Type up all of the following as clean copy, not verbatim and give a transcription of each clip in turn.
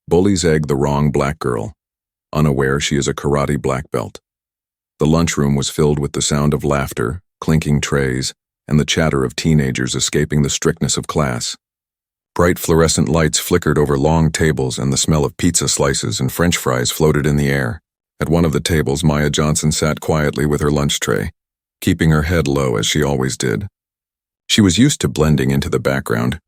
Bullies egg the wrong black girl, unaware she is a karate black belt. The lunchroom was filled with the sound of laughter, clinking trays, and the chatter of teenagers escaping the strictness of class. Bright fluorescent lights flickered over long tables, and the smell of pizza slices and French fries floated in the air. At one of the tables, Maya Johnson sat quietly with her lunch tray, keeping her head low as she always did. She was used to blending into the background,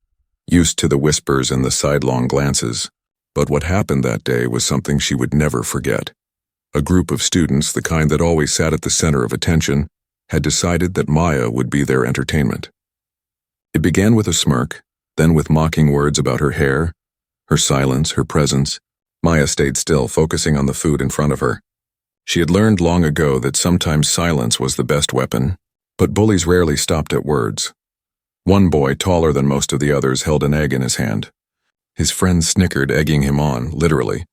used to the whispers and the sidelong glances, but what happened that day was something she would never forget. A group of students, the kind that always sat at the center of attention, had decided that Maya would be their entertainment. It began with a smirk, then with mocking words about her hair, her silence, her presence. Maya stayed still, focusing on the food in front of her. She had learned long ago that sometimes silence was the best weapon, but bullies rarely stopped at words. One boy, taller than most of the others, held an egg in his hand. His friends snickered, egging him on, literally.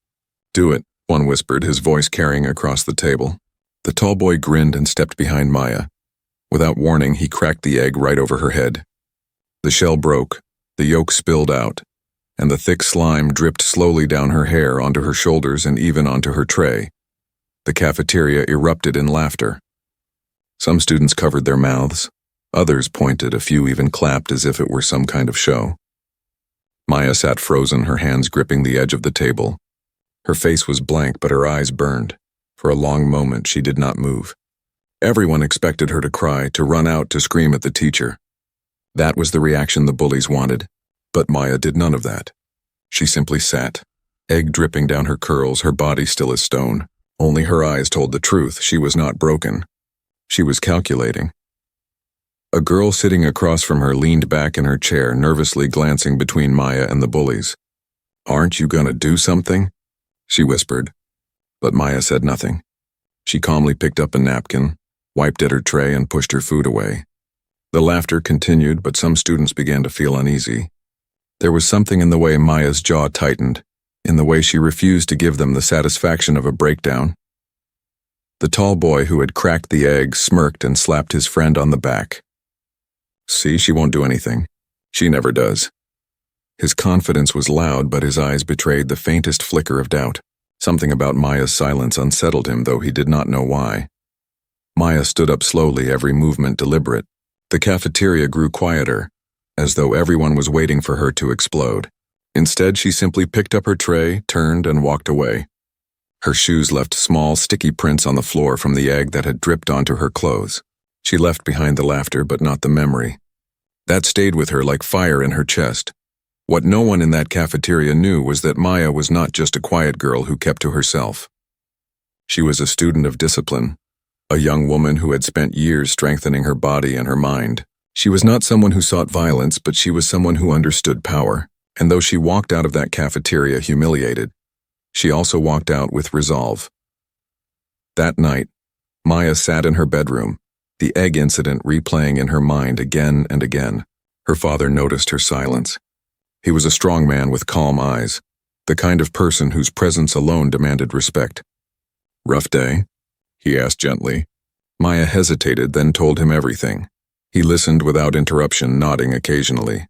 "Do it," one whispered, his voice carrying across the table. The tall boy grinned and stepped behind Maya. Without warning, he cracked the egg right over her head. The shell broke, the yolk spilled out, and the thick slime dripped slowly down her hair, onto her shoulders, and even onto her tray. The cafeteria erupted in laughter. Some students covered their mouths. Others pointed, a few even clapped as if it were some kind of show. Maya sat frozen, her hands gripping the edge of the table. Her face was blank, but her eyes burned. For a long moment, she did not move. Everyone expected her to cry, to run out, to scream at the teacher. That was the reaction the bullies wanted, but Maya did none of that. She simply sat, egg dripping down her curls, her body still as stone. Only her eyes told the truth. She was not broken. She was calculating. A girl sitting across from her leaned back in her chair, nervously glancing between Maya and the bullies. "Aren't you gonna do something?" she whispered. But Maya said nothing. She calmly picked up a napkin, wiped at her tray, and pushed her food away. The laughter continued, but some students began to feel uneasy. There was something in the way Maya's jaw tightened, in the way she refused to give them the satisfaction of a breakdown. The tall boy who had cracked the egg smirked and slapped his friend on the back. "See, she won't do anything. She never does." His confidence was loud, but his eyes betrayed the faintest flicker of doubt. Something about Maya's silence unsettled him, though he did not know why. Maya stood up slowly, every movement deliberate. The cafeteria grew quieter, as though everyone was waiting for her to explode. Instead, she simply picked up her tray, turned, and walked away. Her shoes left small, sticky prints on the floor from the egg that had dripped onto her clothes. She left behind the laughter, but not the memory. That stayed with her like fire in her chest. What no one in that cafeteria knew was that Maya was not just a quiet girl who kept to herself. She was a student of discipline, a young woman who had spent years strengthening her body and her mind. She was not someone who sought violence, but she was someone who understood power. And though she walked out of that cafeteria humiliated, she also walked out with resolve. That night, Maya sat in her bedroom, the egg incident replaying in her mind again and again. Her father noticed her silence. He was a strong man with calm eyes, the kind of person whose presence alone demanded respect. "Rough day?" he asked gently. Maya hesitated, then told him everything. He listened without interruption, nodding occasionally.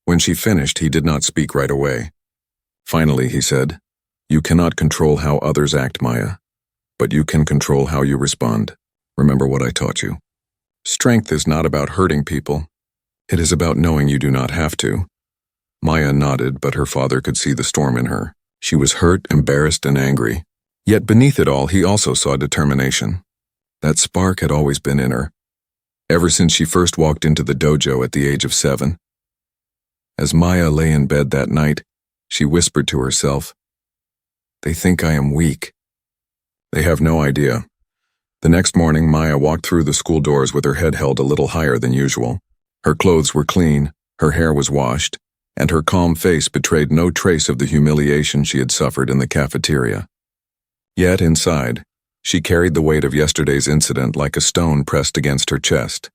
When she finished, he did not speak right away. Finally, he said, "You cannot control how others act, Maya, but you can control how you respond. Remember what I taught you. Strength is not about hurting people. It is about knowing you do not have to." Maya nodded, but her father could see the storm in her. She was hurt, embarrassed, and angry. Yet beneath it all, he also saw determination. That spark had always been in her, ever since she first walked into the dojo at the age of 7. As Maya lay in bed that night, she whispered to herself, "They think I am weak. They have no idea." The next morning, Maya walked through the school doors with her head held a little higher than usual. Her clothes were clean, her hair was washed, and her calm face betrayed no trace of the humiliation she had suffered in the cafeteria. Yet inside, she carried the weight of yesterday's incident like a stone pressed against her chest.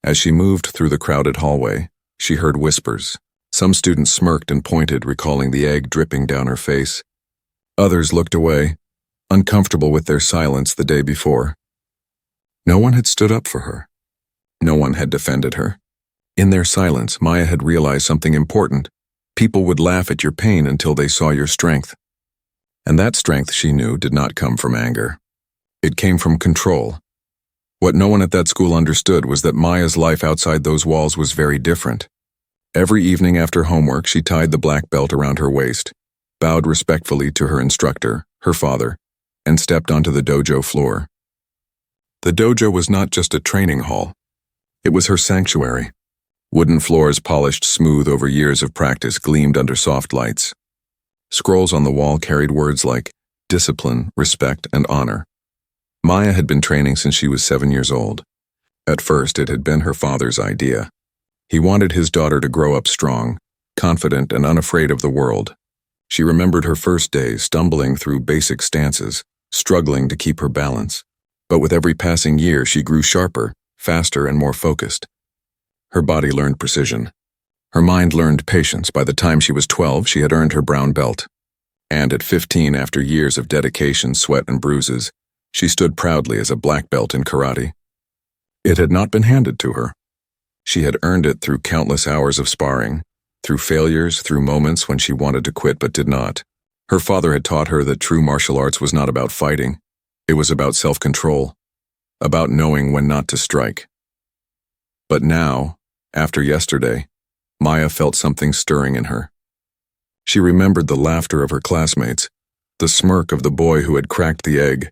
As she moved through the crowded hallway, she heard whispers. Some students smirked and pointed, recalling the egg dripping down her face. Others looked away, uncomfortable with their silence the day before. No one had stood up for her. No one had defended her. In their silence, Maya had realized something important. People would laugh at your pain until they saw your strength. And that strength, she knew, did not come from anger. It came from control. What no one at that school understood was that Maya's life outside those walls was very different. Every evening after homework, she tied the black belt around her waist, bowed respectfully to her instructor, her father, and stepped onto the dojo floor. The dojo was not just a training hall. It was her sanctuary. Wooden floors polished smooth over years of practice gleamed under soft lights. Scrolls on the wall carried words like discipline, respect, and honor. Maya had been training since she was 7 years old. At first, it had been her father's idea. He wanted his daughter to grow up strong, confident, and unafraid of the world. She remembered her first days stumbling through basic stances, struggling to keep her balance. But with every passing year, she grew sharper, faster, and more focused. Her body learned precision. Her mind learned patience. By the time she was 12, she had earned her brown belt. And at 15, after years of dedication, sweat, and bruises, she stood proudly as a black belt in karate. It had not been handed to her. She had earned it through countless hours of sparring, through failures, through moments when she wanted to quit but did not. Her father had taught her that true martial arts was not about fighting. It was about self-control, about knowing when not to strike. But now, after yesterday, Maya felt something stirring in her. She remembered the laughter of her classmates, the smirk of the boy who had cracked the egg,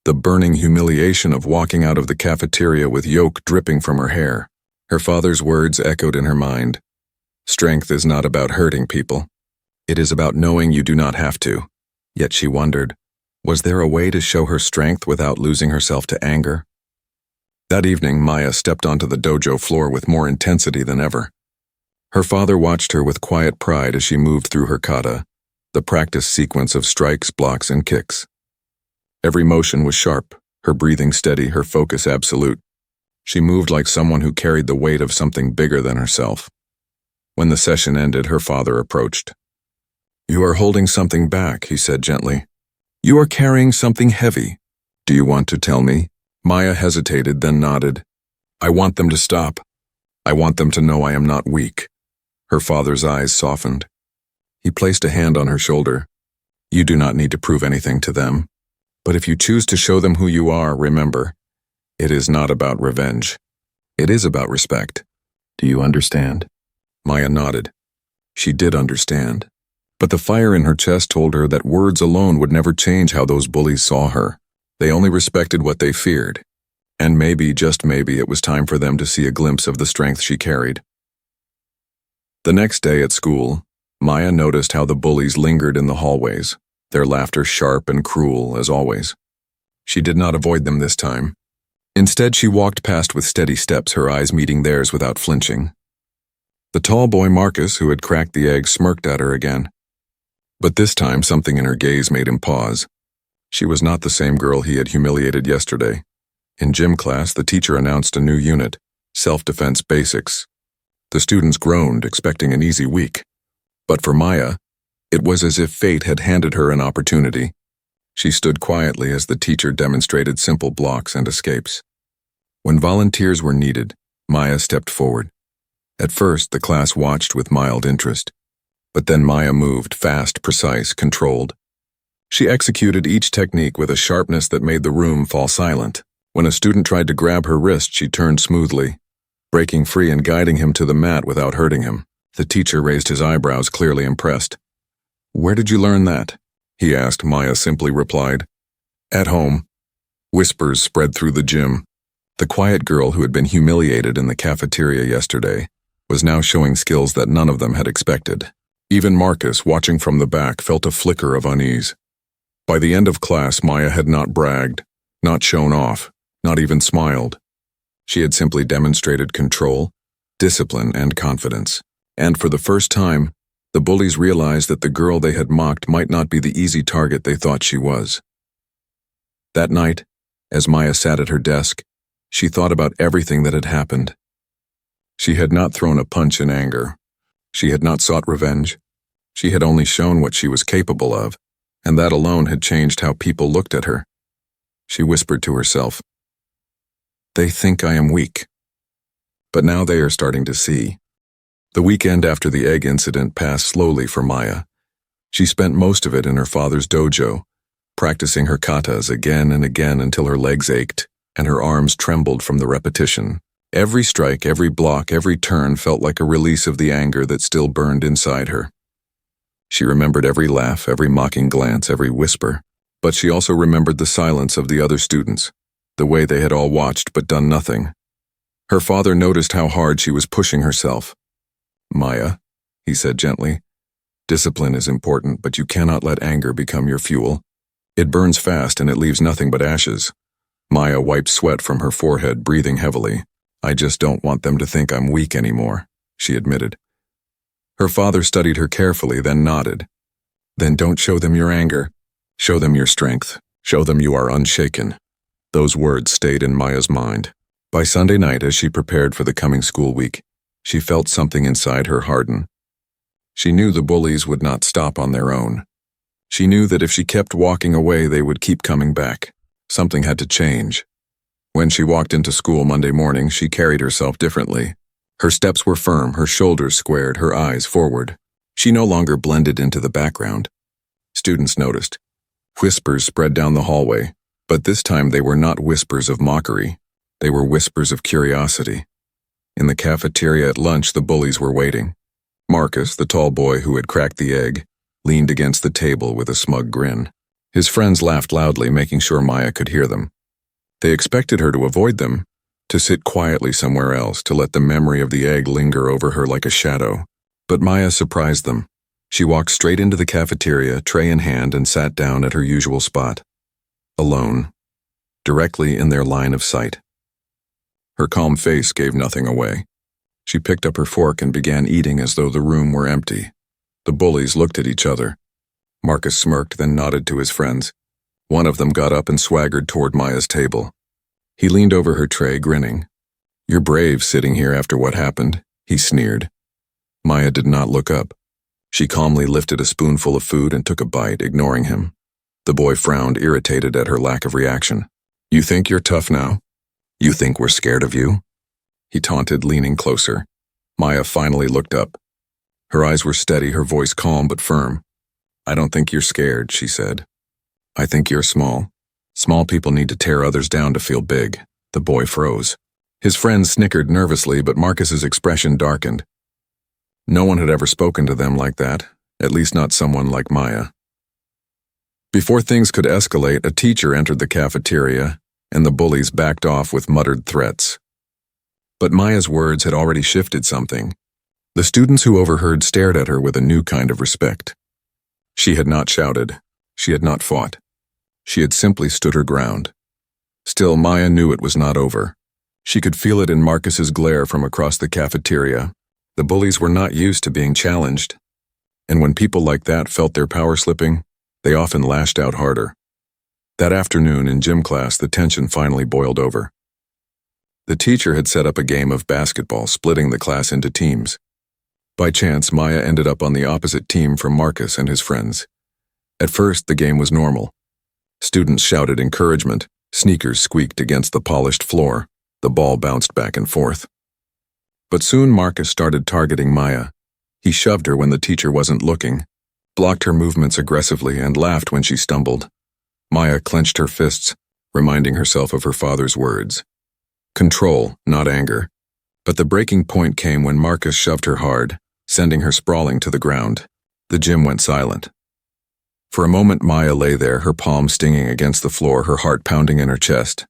the burning humiliation of walking out of the cafeteria with yolk dripping from her hair. Her father's words echoed in her mind. Strength is not about hurting people. It is about knowing you do not have to. Yet she wondered, was there a way to show her strength without losing herself to anger? That evening, Maya stepped onto the dojo floor with more intensity than ever. Her father watched her with quiet pride as she moved through her kata, the practice sequence of strikes, blocks, and kicks. Every motion was sharp, her breathing steady, her focus absolute. She moved like someone who carried the weight of something bigger than herself. When the session ended, her father approached. "You are holding something back," he said gently. "You are carrying something heavy. Do you want to tell me?" Maya hesitated, then nodded. "I want them to stop. I want them to know I am not weak." Her father's eyes softened. He placed a hand on her shoulder. "You do not need to prove anything to them. But if you choose to show them who you are, remember, it is not about revenge. It is about respect. Do you understand?" Maya nodded. She did understand. But the fire in her chest told her that words alone would never change how those bullies saw her. They only respected what they feared. And maybe, just maybe, it was time for them to see a glimpse of the strength she carried. The next day at school, Maya noticed how the bullies lingered in the hallways, their laughter sharp and cruel as always. She did not avoid them this time. Instead, she walked past with steady steps, her eyes meeting theirs without flinching. The tall boy Marcus, who had cracked the egg, smirked at her again. But this time, something in her gaze made him pause. She was not the same girl he had humiliated yesterday. In gym class, the teacher announced a new unit, Self-Defense Basics. The students groaned, expecting an easy week. But for Maya, it was as if fate had handed her an opportunity. She stood quietly as the teacher demonstrated simple blocks and escapes. When volunteers were needed, Maya stepped forward. At first, the class watched with mild interest. But then Maya moved, fast, precise, controlled. She executed each technique with a sharpness that made the room fall silent. When a student tried to grab her wrist, she turned smoothly, breaking free and guiding him to the mat without hurting him. The teacher raised his eyebrows, clearly impressed. "Where did you learn that?" he asked. Maya simply replied, "At home." Whispers spread through the gym. The quiet girl who had been humiliated in the cafeteria yesterday was now showing skills that none of them had expected. Even Marcus, watching from the back, felt a flicker of unease. By the end of class, Maya had not bragged, not shown off, not even smiled. She had simply demonstrated control, discipline, and confidence. And for the first time, the bullies realized that the girl they had mocked might not be the easy target they thought she was. That night, as Maya sat at her desk, she thought about everything that had happened. She had not thrown a punch in anger. She had not sought revenge. She had only shown what she was capable of, and that alone had changed how people looked at her. She whispered to herself, "They think I am weak. But now they are starting to see." The weekend after the egg incident passed slowly for Maya. She spent most of it in her father's dojo, practicing her katas again and again until her legs ached and her arms trembled from the repetition. Every strike, every block, every turn felt like a release of the anger that still burned inside her. She remembered every laugh, every mocking glance, every whisper, but she also remembered the silence of the other students, the way they had all watched but done nothing. Her father noticed how hard she was pushing herself. "Maya," he said gently, "discipline is important, but you cannot let anger become your fuel. It burns fast and it leaves nothing but ashes." Maya wiped sweat from her forehead, breathing heavily. "I just don't want them to think I'm weak anymore," she admitted. Her father studied her carefully, then nodded. "Then don't show them your anger. Show them your strength. Show them you are unshaken." Those words stayed in Maya's mind. By Sunday night, as she prepared for the coming school week, she felt something inside her harden. She knew the bullies would not stop on their own. She knew that if she kept walking away, they would keep coming back. Something had to change. When she walked into school Monday morning, she carried herself differently. Her steps were firm, her shoulders squared, her eyes forward. She no longer blended into the background. Students noticed. Whispers spread down the hallway, but this time they were not whispers of mockery. They were whispers of curiosity. In the cafeteria at lunch, the bullies were waiting. Marcus, the tall boy who had cracked the egg, leaned against the table with a smug grin. His friends laughed loudly, making sure Maya could hear them. They expected her to avoid them, to sit quietly somewhere else, to let the memory of the egg linger over her like a shadow. But Maya surprised them. She walked straight into the cafeteria, tray in hand, and sat down at her usual spot. Alone, directly in their line of sight. Her calm face gave nothing away. She picked up her fork and began eating as though the room were empty. The bullies looked at each other. Marcus smirked, then nodded to his friends. One of them got up and swaggered toward Maya's table. He leaned over her tray, grinning. "You're brave sitting here after what happened," he sneered. Maya did not look up. She calmly lifted a spoonful of food and took a bite, ignoring him. The boy frowned, irritated at her lack of reaction. "You think you're tough now? You think we're scared of you?" He taunted, leaning closer. Maya finally looked up. Her eyes were steady, her voice calm but firm. "I don't think you're scared," she said. "I think you're small. Small people need to tear others down to feel big." The boy froze. His friends snickered nervously, but Marcus's expression darkened. No one had ever spoken to them like that, at least not someone like Maya. Before things could escalate, a teacher entered the cafeteria, and the bullies backed off with muttered threats. But Maya's words had already shifted something. The students who overheard stared at her with a new kind of respect. She had not shouted. She had not fought. She had simply stood her ground. Still, Maya knew it was not over. She could feel it in Marcus's glare from across the cafeteria. The bullies were not used to being challenged. And when people like that felt their power slipping, they often lashed out harder. That afternoon in gym class, the tension finally boiled over. The teacher had set up a game of basketball, splitting the class into teams. By chance, Maya ended up on the opposite team from Marcus and his friends. At first, the game was normal. Students shouted encouragement, sneakers squeaked against the polished floor, the ball bounced back and forth. But soon Marcus started targeting Maya. He shoved her when the teacher wasn't looking, blocked her movements aggressively, and laughed when she stumbled. Maya clenched her fists, reminding herself of her father's words. Control, not anger. But the breaking point came when Marcus shoved her hard, sending her sprawling to the ground. The gym went silent. For a moment, Maya lay there, her palms stinging against the floor, her heart pounding in her chest.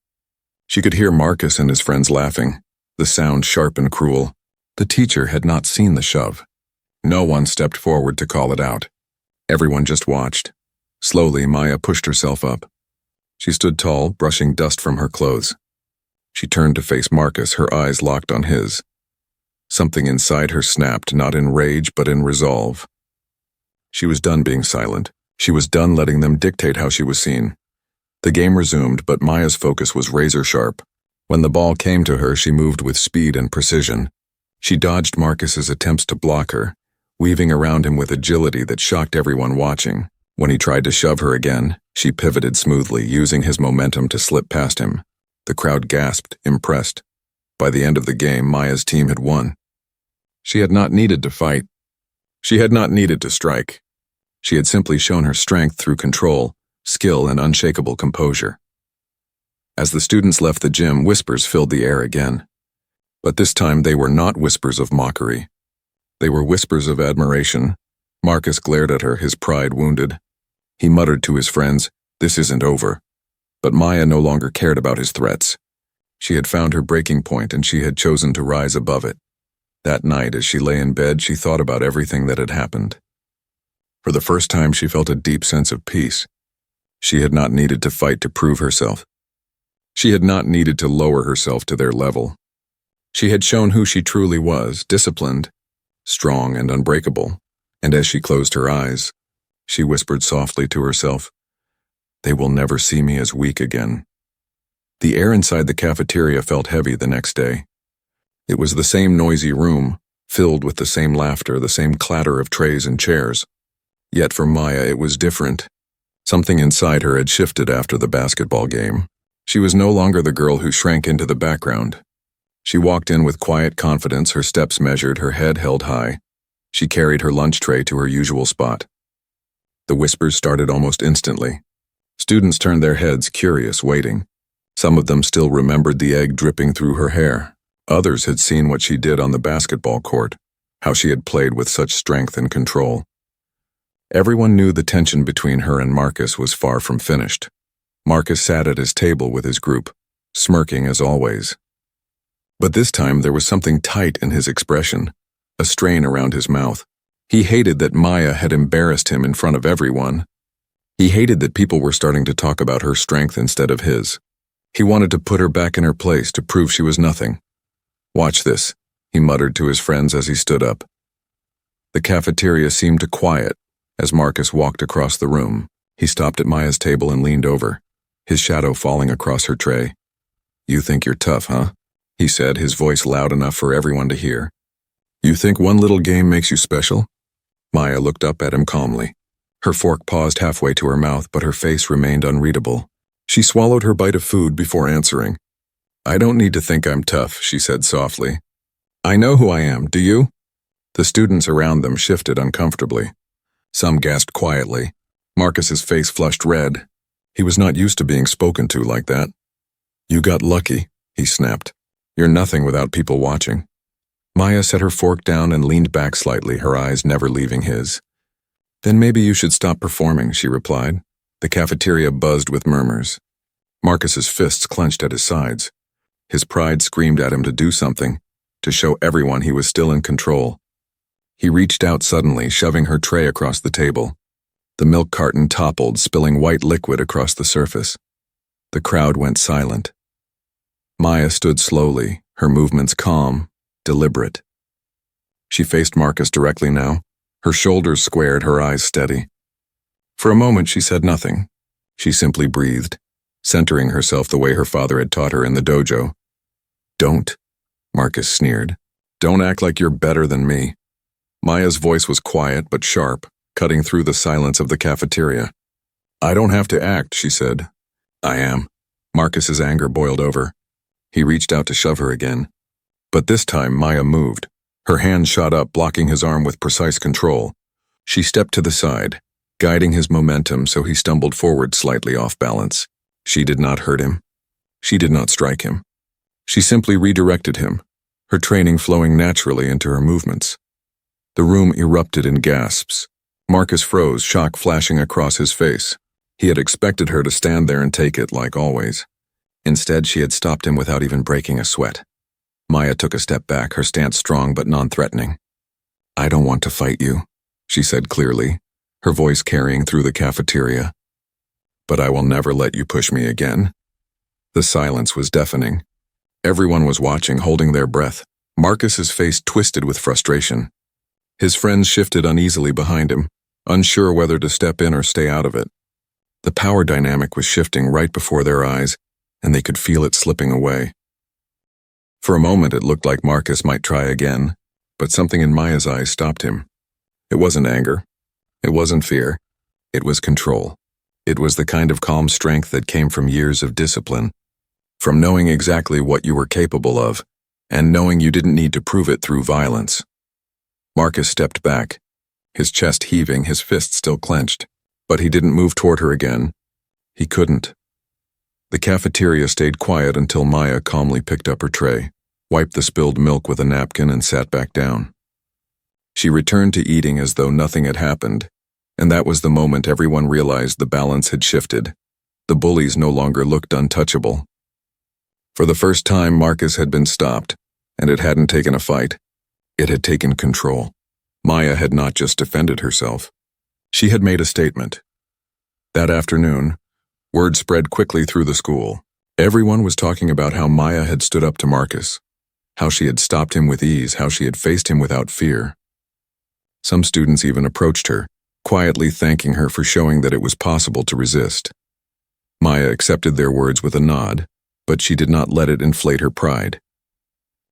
She could hear Marcus and his friends laughing, the sound sharp and cruel. The teacher had not seen the shove. No one stepped forward to call it out. Everyone just watched. Slowly, Maya pushed herself up. She stood tall, brushing dust from her clothes. She turned to face Marcus, her eyes locked on his. Something inside her snapped, not in rage, but in resolve. She was done being silent. She was done letting them dictate how she was seen. The game resumed, but Maya's focus was razor sharp. When the ball came to her, she moved with speed and precision. She dodged Marcus's attempts to block her, weaving around him with agility that shocked everyone watching. When he tried to shove her again, she pivoted smoothly, using his momentum to slip past him. The crowd gasped, impressed. By the end of the game, Maya's team had won. She had not needed to fight. She had not needed to strike. She had simply shown her strength through control, skill, and unshakable composure. As the students left the gym, whispers filled the air again. But this time they were not whispers of mockery. They were whispers of admiration. Marcus glared at her, his pride wounded. He muttered to his friends, "This isn't over." But Maya no longer cared about his threats. She had found her breaking point and she had chosen to rise above it. That night, as she lay in bed, she thought about everything that had happened. For the first time, she felt a deep sense of peace. She had not needed to fight to prove herself. She had not needed to lower herself to their level. She had shown who she truly was, disciplined, strong, and unbreakable. And as she closed her eyes, she whispered softly to herself, "They will never see me as weak again." The air inside the cafeteria felt heavy the next day. It was the same noisy room, filled with the same laughter, the same clatter of trays and chairs. Yet for Maya it was different. Something inside her had shifted after the basketball game. She was no longer the girl who shrank into the background. She walked in with quiet confidence, her steps measured, her head held high. She carried her lunch tray to her usual spot. The whispers started almost instantly. Students turned their heads, curious, waiting. Some of them still remembered the egg dripping through her hair. Others had seen what she did on the basketball court, how she had played with such strength and control. Everyone knew the tension between her and Marcus was far from finished. Marcus sat at his table with his group, smirking as always. But this time there was something tight in his expression, a strain around his mouth. He hated that Maya had embarrassed him in front of everyone. He hated that people were starting to talk about her strength instead of his. He wanted to put her back in her place, to prove she was nothing. "Watch this," he muttered to his friends as he stood up. The cafeteria seemed to quiet as Marcus walked across the room. He stopped at Maya's table and leaned over, his shadow falling across her tray. "You think you're tough, huh?" he said, his voice loud enough for everyone to hear. "You think one little game makes you special?" Maya looked up at him calmly. Her fork paused halfway to her mouth, but her face remained unreadable. She swallowed her bite of food before answering. "I don't need to think I'm tough," she said softly. "I know who I am, do you?" The students around them shifted uncomfortably. Some gasped quietly. Marcus's face flushed red. He was not used to being spoken to like that. "You got lucky," he snapped. "You're nothing without people watching." Maya set her fork down and leaned back slightly, her eyes never leaving his. "Then maybe you should stop performing," she replied. The cafeteria buzzed with murmurs. Marcus's fists clenched at his sides. His pride screamed at him to do something, to show everyone he was still in control. He reached out suddenly, shoving her tray across the table. The milk carton toppled, spilling white liquid across the surface. The crowd went silent. Maya stood slowly, her movements calm, deliberate. She faced Marcus directly now, her shoulders squared, her eyes steady. For a moment she said nothing. She simply breathed, centering herself the way her father had taught her in the dojo. "Don't," Marcus sneered. "Don't act like you're better than me." Maya's voice was quiet but sharp, cutting through the silence of the cafeteria. "I don't have to act," she said. "I am." Marcus's anger boiled over. He reached out to shove her again. But this time Maya moved. Her hand shot up, blocking his arm with precise control. She stepped to the side, guiding his momentum so he stumbled forward slightly off balance. She did not hurt him. She did not strike him. She simply redirected him, her training flowing naturally into her movements. The room erupted in gasps. Marcus froze, shock flashing across his face. He had expected her to stand there and take it, like always. Instead, she had stopped him without even breaking a sweat. Maya took a step back, her stance strong but non-threatening. "I don't want to fight you," she said clearly, her voice carrying through the cafeteria. "But I will never let you push me again." The silence was deafening. Everyone was watching, holding their breath. Marcus's face twisted with frustration. His friends shifted uneasily behind him, unsure whether to step in or stay out of it. The power dynamic was shifting right before their eyes, and they could feel it slipping away. For a moment it looked like Marcus might try again, but something in Maya's eyes stopped him. It wasn't anger. It wasn't fear. It was control. It was the kind of calm strength that came from years of discipline, from knowing exactly what you were capable of, and knowing you didn't need to prove it through violence. Marcus stepped back, his chest heaving, his fist still clenched. But he didn't move toward her again. He couldn't. The cafeteria stayed quiet until Maya calmly picked up her tray, wiped the spilled milk with a napkin, and sat back down. She returned to eating as though nothing had happened, and that was the moment everyone realized the balance had shifted. The bullies no longer looked untouchable. For the first time, Marcus had been stopped, and it hadn't taken a fight. It had taken control. Maya had not just defended herself. She had made a statement. That afternoon, word spread quickly through the school. Everyone was talking about how Maya had stood up to Marcus, how she had stopped him with ease, how she had faced him without fear. Some students even approached her, quietly thanking her for showing that it was possible to resist. Maya accepted their words with a nod, but she did not let it inflate her pride.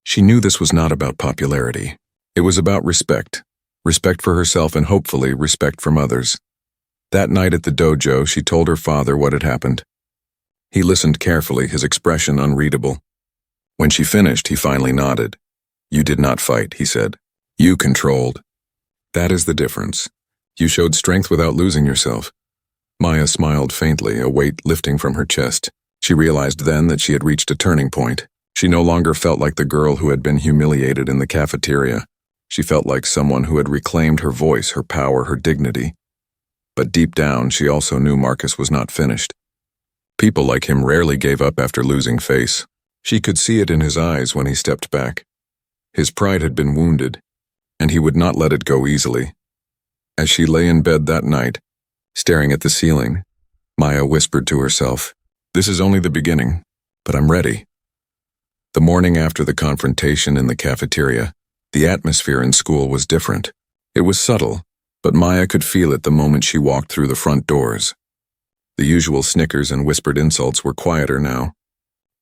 She knew this was not about popularity. It was about respect. Respect for herself and hopefully respect from others. That night at the dojo, she told her father what had happened. He listened carefully, his expression unreadable. When she finished, he finally nodded. "You did not fight," he said. "You controlled. That is the difference. You showed strength without losing yourself." Maya smiled faintly, a weight lifting from her chest. She realized then that she had reached a turning point. She no longer felt like the girl who had been humiliated in the cafeteria. She felt like someone who had reclaimed her voice, her power, her dignity. But deep down, she also knew Marcus was not finished. People like him rarely gave up after losing face. She could see it in his eyes when he stepped back. His pride had been wounded, and he would not let it go easily. As she lay in bed that night, staring at the ceiling, Maya whispered to herself, "This is only the beginning, but I'm ready." The morning after the confrontation in the cafeteria, the atmosphere in school was different. It was subtle, but Maya could feel it the moment she walked through the front doors. The usual snickers and whispered insults were quieter now.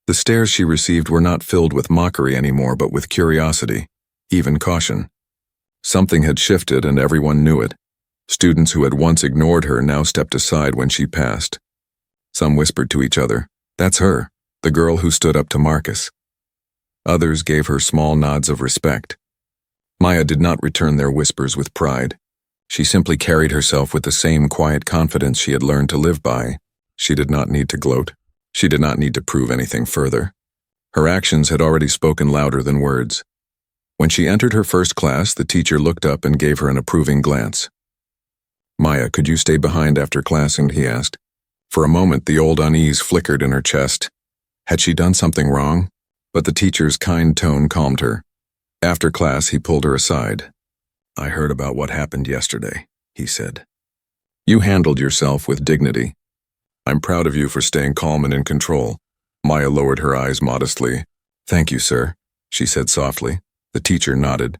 The stares she received were not filled with mockery anymore, but with curiosity, even caution. Something had shifted and everyone knew it. Students who had once ignored her now stepped aside when she passed. Some whispered to each other, "That's her, the girl who stood up to Marcus." Others gave her small nods of respect. Maya did not return their whispers with pride. She simply carried herself with the same quiet confidence she had learned to live by. She did not need to gloat. She did not need to prove anything further. Her actions had already spoken louder than words. When she entered her first class, the teacher looked up and gave her an approving glance. "Maya, could you stay behind after class?" and he asked. For a moment, the old unease flickered in her chest. Had she done something wrong? But the teacher's kind tone calmed her. After class, he pulled her aside. "I heard about what happened yesterday," he said. "You handled yourself with dignity. I'm proud of you for staying calm and in control." Maya lowered her eyes modestly. "Thank you, sir," she said softly. The teacher nodded.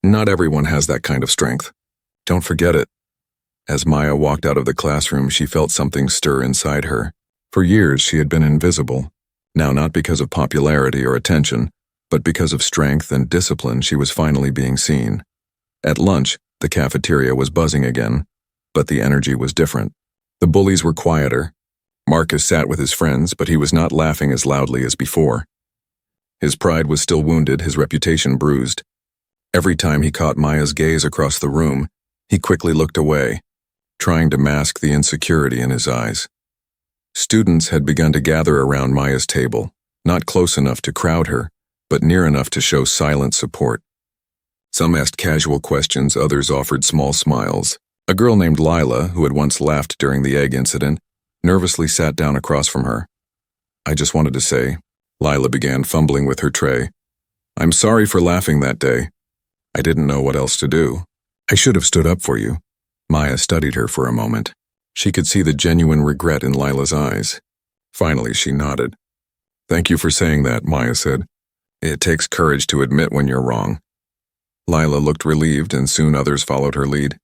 "Not everyone has that kind of strength. Don't forget it." As Maya walked out of the classroom, she felt something stir inside her. For years, she had been invisible. Now, not because of popularity or attention, but because of strength and discipline, she was finally being seen. At lunch, the cafeteria was buzzing again, but the energy was different. The bullies were quieter. Marcus sat with his friends, but he was not laughing as loudly as before. His pride was still wounded, his reputation bruised. Every time he caught Maya's gaze across the room, he quickly looked away, trying to mask the insecurity in his eyes. Students had begun to gather around Maya's table, not close enough to crowd her, but near enough to show silent support. Some asked casual questions, others offered small smiles. A girl named Lila, who had once laughed during the egg incident, nervously sat down across from her. "I just wanted to say," Lila began, fumbling with her tray, "I'm sorry for laughing that day. I didn't know what else to do. I should have stood up for you." Maya studied her for a moment. She could see the genuine regret in Lila's eyes. Finally, she nodded. "Thank you for saying that," Maya said. "It takes courage to admit when you're wrong." Lila looked relieved, and soon others followed her lead.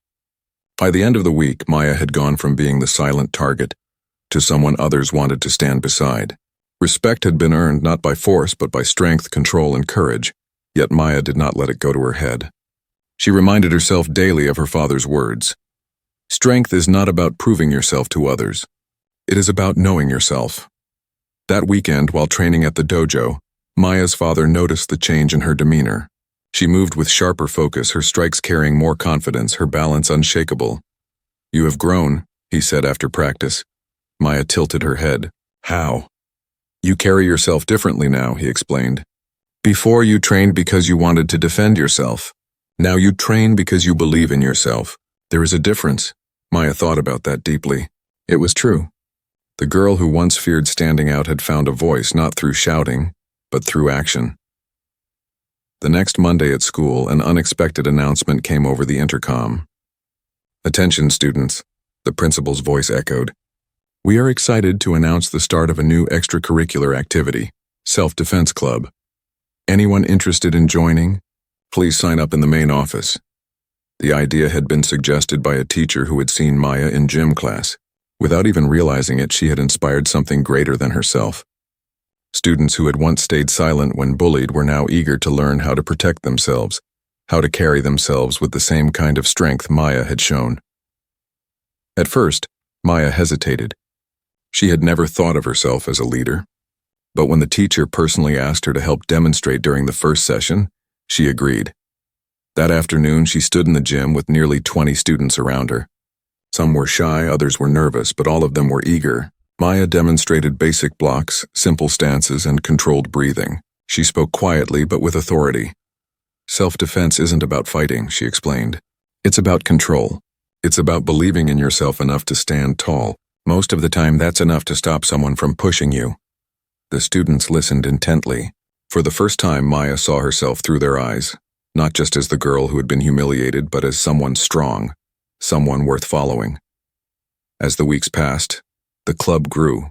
By the end of the week, Maya had gone from being the silent target to someone others wanted to stand beside. Respect had been earned not by force, but by strength, control, and courage, yet Maya did not let it go to her head. She reminded herself daily of her father's words. Strength is not about proving yourself to others. It is about knowing yourself. That weekend, while training at the dojo, Maya's father noticed the change in her demeanor. She moved with sharper focus, her strikes carrying more confidence, her balance unshakable. "You have grown," he said after practice. Maya tilted her head. "How?" "You carry yourself differently now," he explained. "Before you trained because you wanted to defend yourself. Now you train because you believe in yourself. There is a difference." Maya thought about that deeply. It was true. The girl who once feared standing out had found a voice not through shouting, but through action. The next Monday at school, an unexpected announcement came over the intercom. "Attention, students," the principal's voice echoed. "We are excited to announce the start of a new extracurricular activity, Self-Defense Club. Anyone interested in joining? Please sign up in the main office." The idea had been suggested by a teacher who had seen Maya in gym class. Without even realizing it, she had inspired something greater than herself. Students who had once stayed silent when bullied were now eager to learn how to protect themselves, how to carry themselves with the same kind of strength Maya had shown. At first, Maya hesitated. She had never thought of herself as a leader. But when the teacher personally asked her to help demonstrate during the first session, she agreed. That afternoon, she stood in the gym with nearly 20 students around her. Some were shy, others were nervous, but all of them were eager. Maya demonstrated basic blocks, simple stances, and controlled breathing. She spoke quietly but with authority. "Self-defense isn't about fighting," she explained. "It's about control. It's about believing in yourself enough to stand tall. Most of the time, that's enough to stop someone from pushing you." The students listened intently. For the first time, Maya saw herself through their eyes, not just as the girl who had been humiliated, but as someone strong, someone worth following. As the weeks passed, the club grew.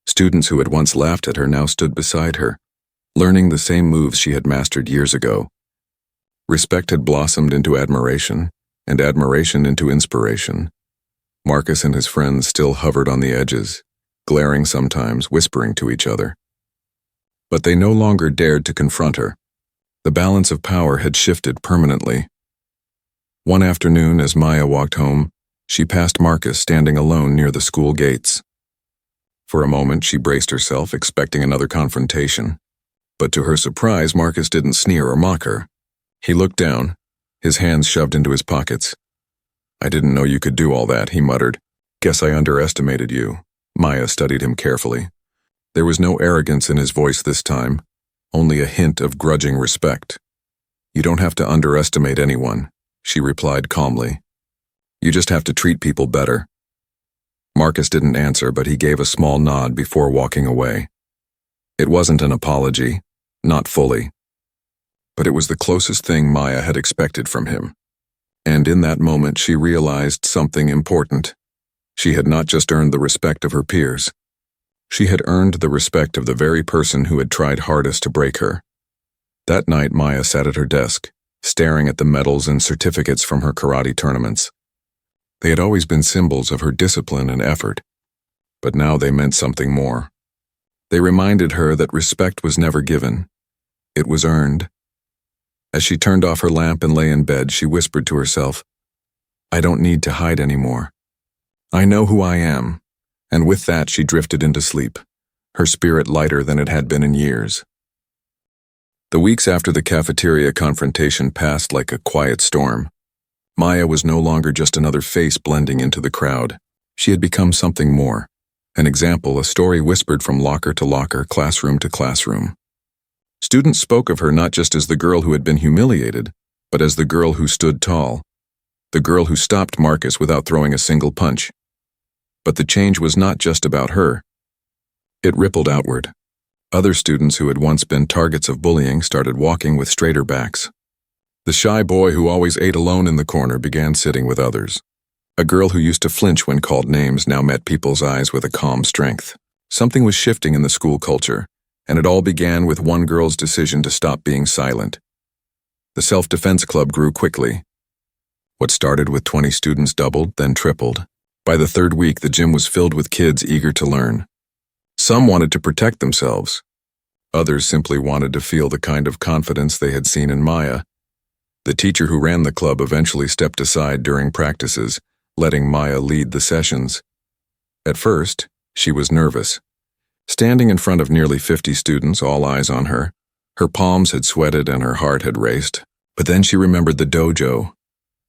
Students who had once laughed at her now stood beside her, learning the same moves she had mastered years ago. Respect had blossomed into admiration, and admiration into inspiration. Marcus and his friends still hovered on the edges, glaring sometimes, whispering to each other. But they no longer dared to confront her. The balance of power had shifted permanently. One afternoon, as Maya walked home, she passed Marcus standing alone near the school gates. For a moment, she braced herself, expecting another confrontation. But to her surprise, Marcus didn't sneer or mock her. He looked down, his hands shoved into his pockets. "I didn't know you could do all that," he muttered. "Guess I underestimated you." Maya studied him carefully. There was no arrogance in his voice this time, only a hint of grudging respect. "You don't have to underestimate anyone," she replied calmly. "You just have to treat people better." Marcus didn't answer, but he gave a small nod before walking away. It wasn't an apology, not fully. But it was the closest thing Maya had expected from him. And in that moment, she realized something important. She had not just earned the respect of her peers. She had earned the respect of the very person who had tried hardest to break her. That night, Maya sat at her desk, staring at the medals and certificates from her karate tournaments. They had always been symbols of her discipline and effort, but now they meant something more. They reminded her that respect was never given. It was earned. As she turned off her lamp and lay in bed, she whispered to herself, "I don't need to hide anymore. I know who I am." And with that, she drifted into sleep, her spirit lighter than it had been in years. The weeks after the cafeteria confrontation passed like a quiet storm. Maya was no longer just another face blending into the crowd. She had become something more. An example, a story whispered from locker to locker, classroom to classroom. Students spoke of her not just as the girl who had been humiliated, but as the girl who stood tall, the girl who stopped Marcus without throwing a single punch. But the change was not just about her. It rippled outward. Other students who had once been targets of bullying started walking with straighter backs. The shy boy who always ate alone in the corner began sitting with others. A girl who used to flinch when called names now met people's eyes with a calm strength. Something was shifting in the school culture, and it all began with one girl's decision to stop being silent. The self-defense club grew quickly. What started with 20 students doubled, then tripled. By the third week, the gym was filled with kids eager to learn. Some wanted to protect themselves. Others simply wanted to feel the kind of confidence they had seen in Maya. The teacher who ran the club eventually stepped aside during practices, letting Maya lead the sessions. At first, she was nervous. Standing in front of nearly 50 students, all eyes on her, Her palms had sweated and her heart had raced, but then she remembered the dojo,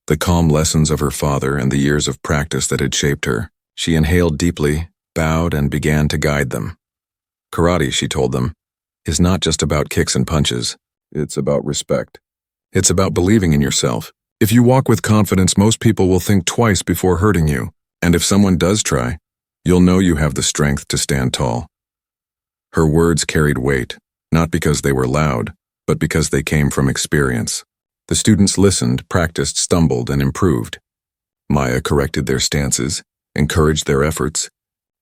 the calm lessons of her father and the years of practice that had shaped her. She inhaled deeply, bowed, and began to guide them. Karate, she told them, is not just about kicks and punches. It's about respect. It's about believing in yourself. If you walk with confidence, most people will think twice before hurting you, and if someone does try, you'll know you have the strength to stand tall. Her words carried weight, not because they were loud, but because they came from experience. The students listened, practiced, stumbled, and improved. Maya corrected their stances, encouraged their efforts,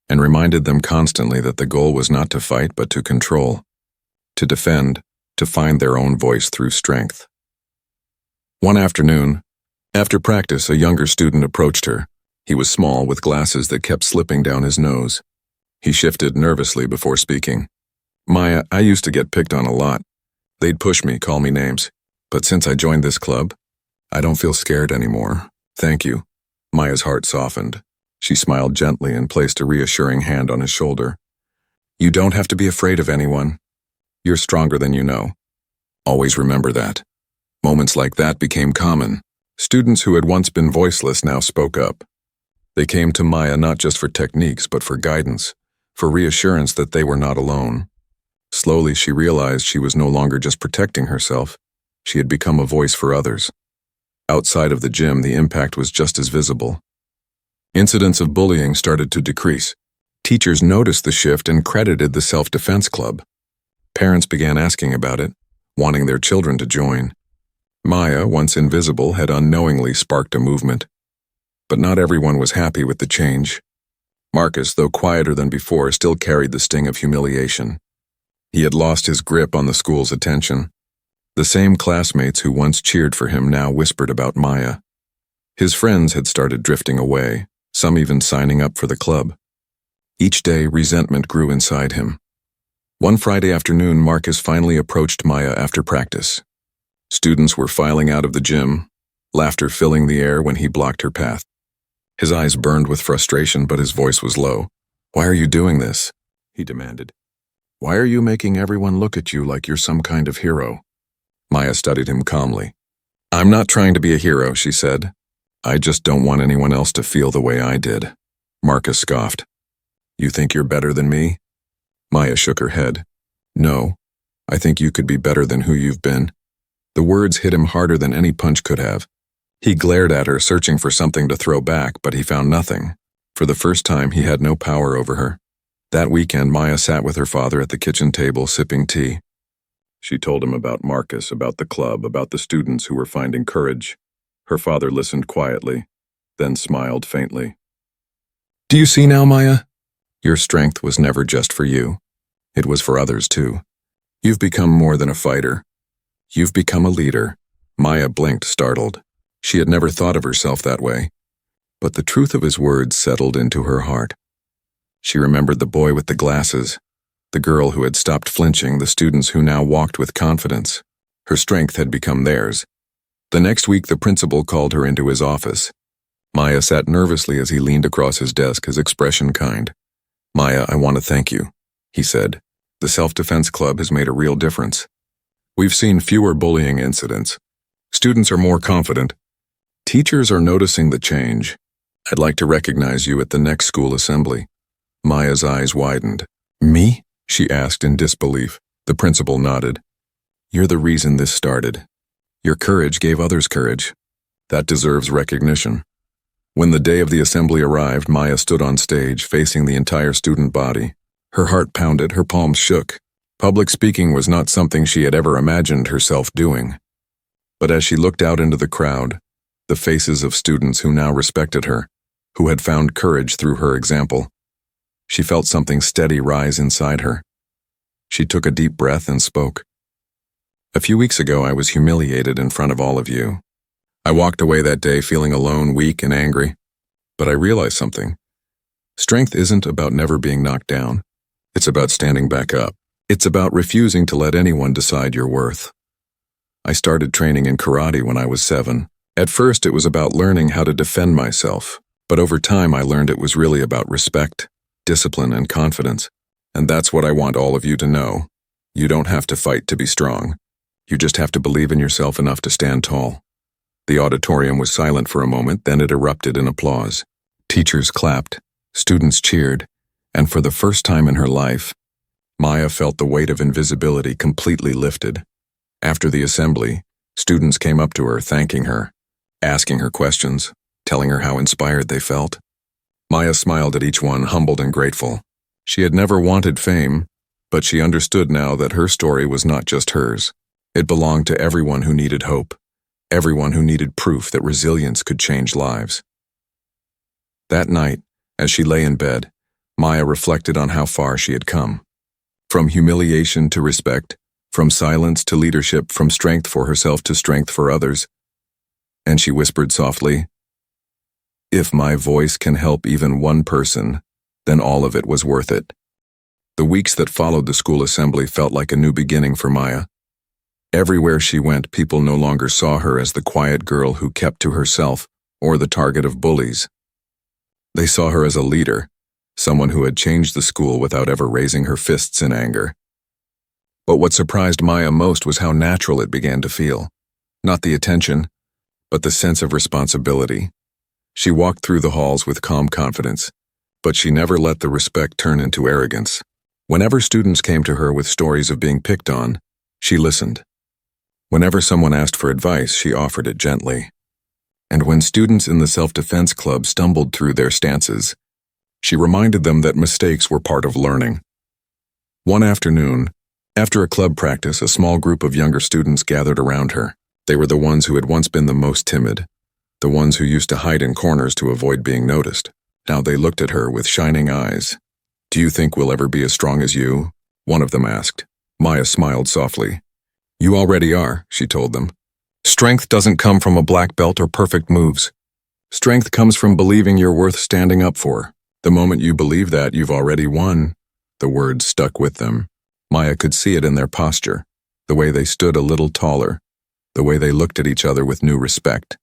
and reminded them constantly that the goal was not to fight but to control, to defend, to find their own voice through strength. One afternoon, after practice, a younger student approached her. He was small, with glasses that kept slipping down his nose. He shifted nervously before speaking. Maya, I used to get picked on a lot. They'd push me, call me names. But since I joined this club, I don't feel scared anymore. Thank you. Maya's heart softened. She smiled gently and placed a reassuring hand on his shoulder. You don't have to be afraid of anyone. You're stronger than you know. Always remember that. Moments like that became common. Students who had once been voiceless now spoke up. They came to Maya not just for techniques, but for guidance, for reassurance that they were not alone. Slowly, she realized she was no longer just protecting herself. She had become a voice for others. Outside of the gym, the impact was just as visible. Incidents of bullying started to decrease. Teachers noticed the shift and credited the self-defense club. Parents began asking about it, wanting their children to join. Maya, once invisible, had unknowingly sparked a movement. But not everyone was happy with the change. Marcus, though quieter than before, still carried the sting of humiliation. He had lost his grip on the school's attention. The same classmates who once cheered for him now whispered about Maya. His friends had started drifting away, some even signing up for the club. Each day, resentment grew inside him. One Friday afternoon, Marcus finally approached Maya after practice. Students were filing out of the gym, laughter filling the air when he blocked her path. His eyes burned with frustration, but his voice was low. Why are you doing this? He demanded. Why are you making everyone look at you like you're some kind of hero? Maya studied him calmly. I'm not trying to be a hero, she said. I just don't want anyone else to feel the way I did. Marcus scoffed. You think you're better than me? Maya shook her head. No, I think you could be better than who you've been. The words hit him harder than any punch could have. He glared at her, searching for something to throw back, but he found nothing. For the first time, he had no power over her. That weekend, Maya sat with her father at the kitchen table, sipping tea. She told him about Marcus, about the club, about the students who were finding courage. Her father listened quietly, then smiled faintly. Do you see now, Maya? Your strength was never just for you. It was for others, too. You've become more than a fighter. You've become a leader. Maya blinked, startled. She had never thought of herself that way. But the truth of his words settled into her heart. She remembered the boy with the glasses, the girl who had stopped flinching, the students who now walked with confidence. Her strength had become theirs. The next week, the principal called her into his office. Maya sat nervously as he leaned across his desk, his expression kind. Maya, I want to thank you, he said. The self-defense club has made a real difference. We've seen fewer bullying incidents. Students are more confident. Teachers are noticing the change. I'd like to recognize you at the next school assembly. Maya's eyes widened. Me? She asked in disbelief. The principal nodded. You're the reason this started. Your courage gave others courage. That deserves recognition. When the day of the assembly arrived, Maya stood on stage, facing the entire student body. Her heart pounded, her palms shook. Public speaking was not something she had ever imagined herself doing. But as she looked out into the crowd, the faces of students who now respected her, who had found courage through her example, she felt something steady rise inside her. She took a deep breath and spoke. A few weeks ago, I was humiliated in front of all of you. I walked away that day feeling alone, weak, and angry. But I realized something. Strength isn't about never being knocked down. It's about standing back up. It's about refusing to let anyone decide your worth. I started training in karate when I was 7. At first, it was about learning how to defend myself. But over time, I learned it was really about respect, discipline, and confidence. And that's what I want all of you to know. You don't have to fight to be strong. You just have to believe in yourself enough to stand tall." The auditorium was silent for a moment, then it erupted in applause. Teachers clapped, students cheered, and for the first time in her life, Maya felt the weight of invisibility completely lifted. After the assembly, students came up to her, thanking her, asking her questions, telling her how inspired they felt. Maya smiled at each one, humbled and grateful. She had never wanted fame, but she understood now that her story was not just hers. It belonged to everyone who needed hope, everyone who needed proof that resilience could change lives. That night, as she lay in bed, Maya reflected on how far she had come. From humiliation to respect, from silence to leadership, from strength for herself to strength for others. And she whispered softly, "If my voice can help even one person, then all of it was worth it." The weeks that followed the school assembly felt like a new beginning for Maya. Everywhere she went, people no longer saw her as the quiet girl who kept to herself or the target of bullies. They saw her as a leader, someone who had changed the school without ever raising her fists in anger. But what surprised Maya most was how natural it began to feel. Not the attention, but the sense of responsibility. She walked through the halls with calm confidence, but she never let the respect turn into arrogance. Whenever students came to her with stories of being picked on, she listened. Whenever someone asked for advice, she offered it gently. And when students in the self-defense club stumbled through their stances, she reminded them that mistakes were part of learning. One afternoon, after a club practice, a small group of younger students gathered around her. They were the ones who had once been the most timid, the ones who used to hide in corners to avoid being noticed. Now they looked at her with shining eyes. "Do you think we'll ever be as strong as you?" one of them asked. Maya smiled softly. "You already are," she told them. "Strength doesn't come from a black belt or perfect moves. Strength comes from believing you're worth standing up for. The moment you believe that, you've already won." The words stuck with them. Maya could see it in their posture, the way they stood a little taller, the way they looked at each other with new respect.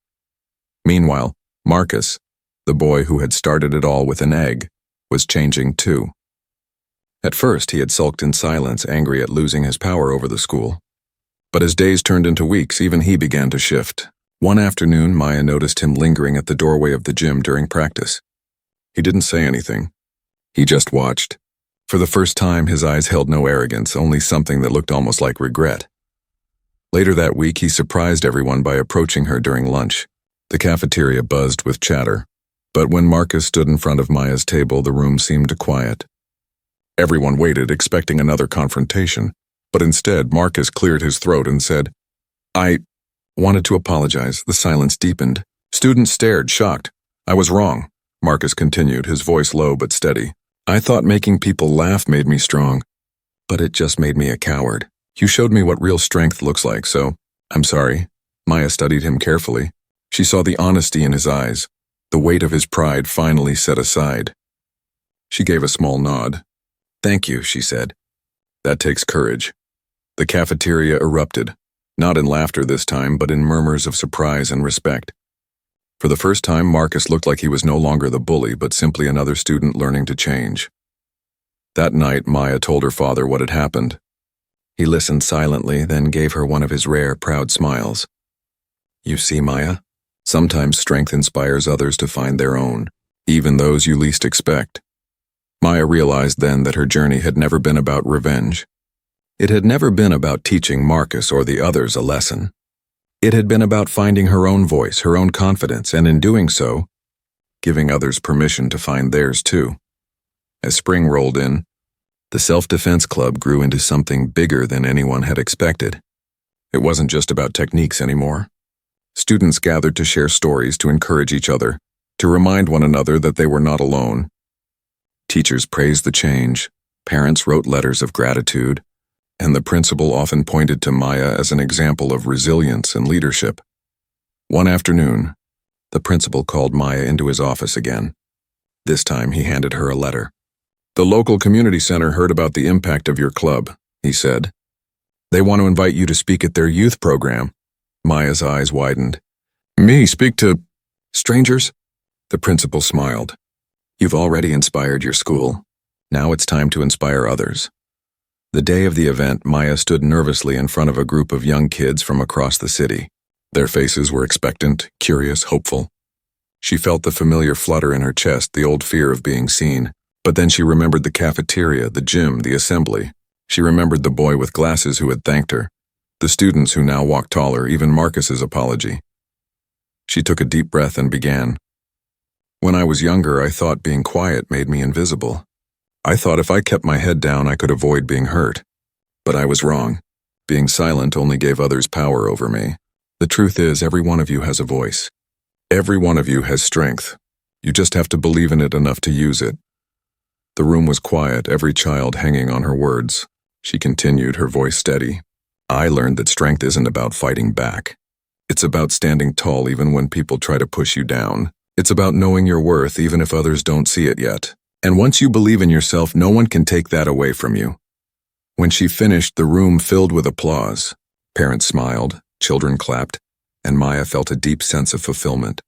Meanwhile, Marcus, the boy who had started it all with an egg, was changing too. At first, he had sulked in silence, angry at losing his power over the school. But as days turned into weeks, even he began to shift. One afternoon, Maya noticed him lingering at the doorway of the gym during practice. He didn't say anything. He just watched. For the first time, his eyes held no arrogance, only something that looked almost like regret. Later that week, he surprised everyone by approaching her during lunch. The cafeteria buzzed with chatter. But when Marcus stood in front of Maya's table, the room seemed quiet. Everyone waited, expecting another confrontation. But instead, Marcus cleared his throat and said, "I wanted to apologize." The silence deepened. Students stared, shocked. "I was wrong," Marcus continued, his voice low but steady. "I thought making people laugh made me strong, but it just made me a coward. You showed me what real strength looks like, so I'm sorry." Maya studied him carefully. She saw the honesty in his eyes, the weight of his pride finally set aside. She gave a small nod. "Thank you," she said. "That takes courage." The cafeteria erupted, not in laughter this time, but in murmurs of surprise and respect. For the first time, Marcus looked like he was no longer the bully, but simply another student learning to change. That night, Maya told her father what had happened. He listened silently, then gave her one of his rare, proud smiles. "You see, Maya, sometimes strength inspires others to find their own, even those you least expect." Maya realized then that her journey had never been about revenge. It had never been about teaching Marcus or the others a lesson. It had been about finding her own voice, her own confidence, and in doing so, giving others permission to find theirs too. As spring rolled in, the self-defense club grew into something bigger than anyone had expected. It wasn't just about techniques anymore. Students gathered to share stories, to encourage each other, to remind one another that they were not alone. Teachers praised the change, parents wrote letters of gratitude, and the principal often pointed to Maya as an example of resilience and leadership. One afternoon, the principal called Maya into his office again. This time he handed her a letter. "The local community center heard about the impact of your club," he said. "They want to invite you to speak at their youth program." Maya's eyes widened. "Me speak to strangers?" The principal smiled. "You've already inspired your school. Now it's time to inspire others." The day of the event, Maya stood nervously in front of a group of young kids from across the city. Their faces were expectant, curious, hopeful. She felt the familiar flutter in her chest, the old fear of being seen. But then she remembered the cafeteria, the gym, the assembly. She remembered the boy with glasses who had thanked her, the students who now walked taller, even Marcus's apology. She took a deep breath and began. When I was younger, I thought being quiet made me invisible. I thought if I kept my head down, I could avoid being hurt. But I was wrong. Being silent only gave others power over me. The truth is, every one of you has a voice. Every one of you has strength. You just have to believe in it enough to use it. The room was quiet, every child hanging on her words. She continued, her voice steady. I learned that strength isn't about fighting back. It's about standing tall even when people try to push you down. It's about knowing your worth even if others don't see it yet. And once you believe in yourself, no one can take that away from you. When she finished, the room filled with applause. Parents smiled, children clapped, and Maya felt a deep sense of fulfillment.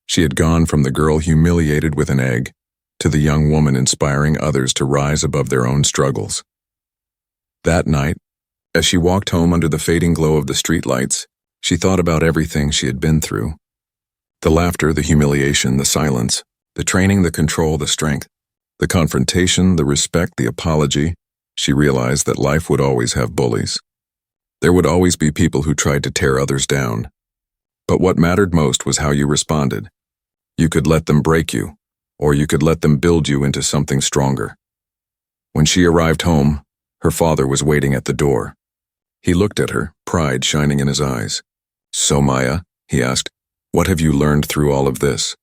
She had gone from the girl humiliated with an egg to the young woman inspiring others to rise above their own struggles. That night, as she walked home under the fading glow of the streetlights, she thought about everything she had been through. The laughter, the humiliation, the silence, the training, the control, the strength, the confrontation, the respect, the apology. She realized that life would always have bullies. There would always be people who tried to tear others down. But what mattered most was how you responded. You could let them break you, or you could let them build you into something stronger. When she arrived home, her father was waiting at the door. He looked at her, pride shining in his eyes. So Maya, he asked, what have you learned through all of this?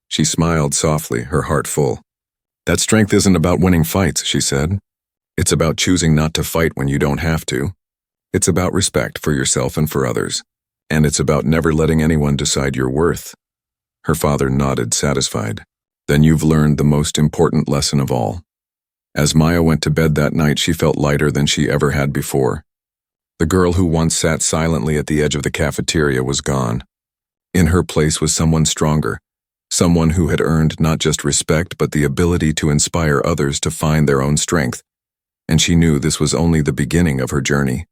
She smiled softly, her heart full. That strength isn't about winning fights, she said. It's about choosing not to fight when you don't have to. It's about respect for yourself and for others. And it's about never letting anyone decide your worth. Her father nodded, satisfied. Then you've learned the most important lesson of all. As Maya went to bed that night, she felt lighter than she ever had before. The girl who once sat silently at the edge of the cafeteria was gone. In her place was someone stronger, someone who had earned not just respect but the ability to inspire others to find their own strength. And she knew this was only the beginning of her journey.